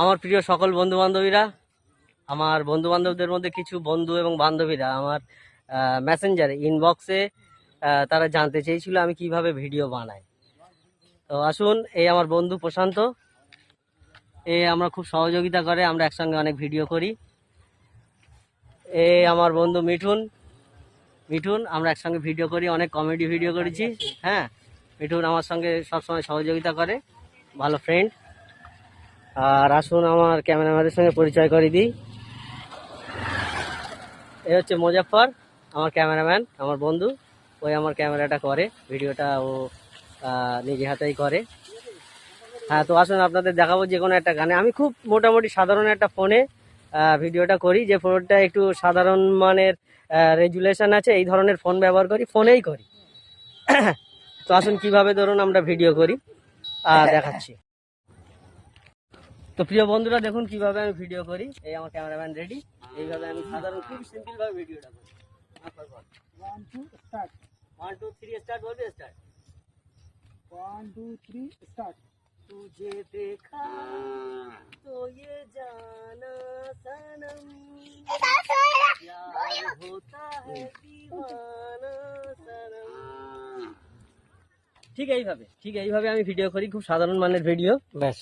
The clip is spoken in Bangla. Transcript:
আমার প্রিয় সকল বন্ধু বান্ধবীরা, আমার বন্ধু বান্ধবদের মধ্যে কিছু বন্ধু এবং বান্ধবীরা আমার মেসেঞ্জারে ইনবক্সে তারা জানতে চেয়েছিল আমি কিভাবে ভিডিও বানাই। তো আসুন, এই আমার বন্ধু প্রশান্ত, আমরা খুব সহযোগিতা করে, আমরা একসঙ্গে অনেক ভিডিও করি। আমার বন্ধু মিঠুন, আমরা একসঙ্গে ভিডিও করি, অনেক কমেডি ভিডিও করেছি। হ্যাঁ, মিঠুন আমার সঙ্গে সবসময় সহযোগিতা করে, ভালো ফ্রেন্ড। আর আসুন আমার ক্যামেরাম্যানের সঙ্গে পরিচয় করে দিই। এ হচ্ছে মুজাফফর, আমার ক্যামেরাম্যান, আমার বন্ধু। ওই আমার ক্যামেরাটা করে, ভিডিওটা ও নিজে হাতেই করে। হ্যাঁ, তো আসুন আপনাদের দেখাবো যে কোনো একটা গানে। আমি খুব মোটামুটি সাধারণ একটা ফোনে ভিডিওটা করি, যে ফোনটা একটু সাধারণ মানের রেজুলেশন আছে, এই ধরনের ফোন ব্যবহার করি, ফোনেই করি। তো আসুন কিভাবে ধরুন আমরা ভিডিও করি দেখাচ্ছি। তো প্রিয় বন্ধুরা, দেখুন কিভাবে আমি ভিডিও করি। এই আমার ক্যামেরাম্যান রেডি। এইভাবে আমি সাধারণ খুব সিম্পল ভাবে ভিডিওটা করি। 1 2 স্টার্ট 1 2 3 স্টার্ট বলবে। স্টার্ট। 1 2 3 স্টার্ট। तुझे देखा तो ये जाना सनम, प्यार होता है दीवाना सनम। ঠিক এইভাবে আমি ভিডিও করি, খুব সাধারণ মানের ভিডিও, ব্যাস।